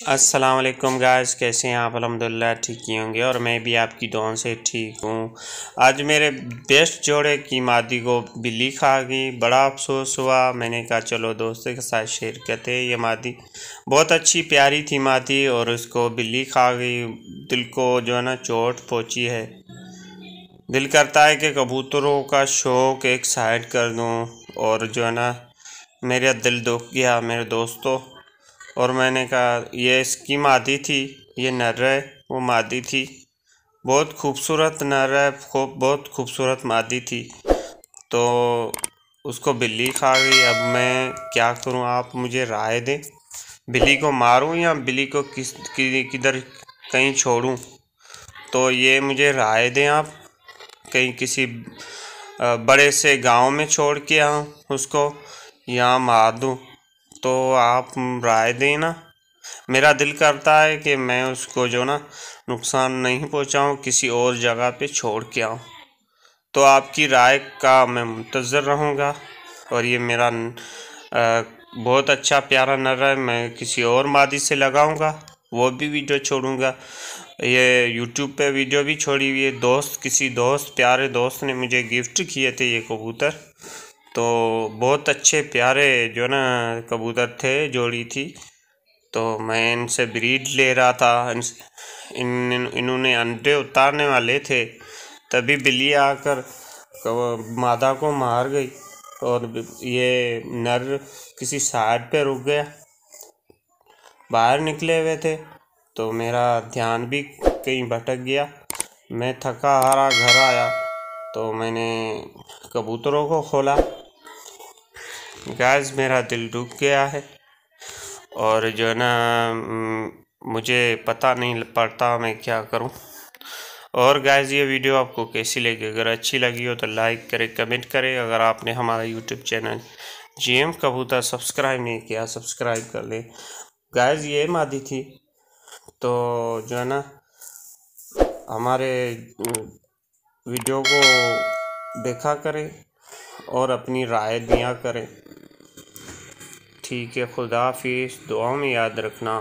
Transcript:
अस्सलाम वालेकुम गाइस, कैसे हैं आप? अल्हम्दुलिल्लाह ठीक ही होंगे और मैं भी आपकी दुआओं से ठीक हूँ। आज मेरे बेस्ट जोड़े की मादी को बिल्ली खा गई। बड़ा अफसोस हुआ। मैंने कहा चलो दोस्तों के साथ शेयर करते हैं। ये मादी बहुत अच्छी प्यारी थी मादी और उसको बिल्ली खा गई। दिल को जो है ना चोट पहुँची है। दिल करता है कि कबूतरों का शौक़ एक साइड कर दूँ और जो है ना मेरा दिल दुख गया मेरे दोस्तों। और मैंने कहा ये इसकी मादी थी, ये नर है, वो मादी थी। बहुत खूबसूरत नर है, बहुत खूबसूरत मादी थी। तो उसको बिल्ली खा गई। अब मैं क्या करूं, आप मुझे राय दें। बिल्ली को मारूं या बिल्ली को किधर कहीं छोड़ूं? तो ये मुझे राय दें आप। कहीं किसी बड़े से गांव में छोड़ के आऊँ उसको या मार दूँ? तो आप राय देना। मेरा दिल करता है कि मैं उसको जो ना नुकसान नहीं पहुंचाऊं, किसी और जगह पे छोड़ के आऊं। तो आपकी राय का मैं मुंतज़र रहूँगा। और ये मेरा बहुत अच्छा प्यारा नर है। मैं किसी और मादी से लगाऊंगा, वो भी वीडियो छोड़ूंगा। ये यूट्यूब पे वीडियो भी छोड़ी हुई है। किसी दोस्त प्यारे दोस्त ने मुझे गिफ्ट किए थे ये कबूतर। तो बहुत अच्छे प्यारे जो ना कबूतर थे, जोड़ी थी। तो मैं इनसे ब्रीड ले रहा था। इन्होंने अंडे उतारने वाले थे, तभी बिल्ली आकर मादा को मार गई और ये नर किसी साइड पे रुक गया। बाहर निकले हुए थे तो मेरा ध्यान भी कहीं भटक गया। मैं थका हारा घर आया तो मैंने कबूतरों को खोला। गाइस, मेरा दिल दुख गया है और जो है ना मुझे पता नहीं पड़ता मैं क्या करूं। और गाइस, ये वीडियो आपको कैसी लगी? अगर अच्छी लगी हो तो लाइक करें, कमेंट करें। अगर आपने हमारा यूट्यूब चैनल जीएम कबूतर सब्सक्राइब नहीं किया, सब्सक्राइब कर लें। गाइस, ये मादी थी। तो जो है ना हमारे वीडियो को देखा करें और अपनी राय दिया करें। ठीक है, खुदा हाफिज़। दुआ में याद रखना।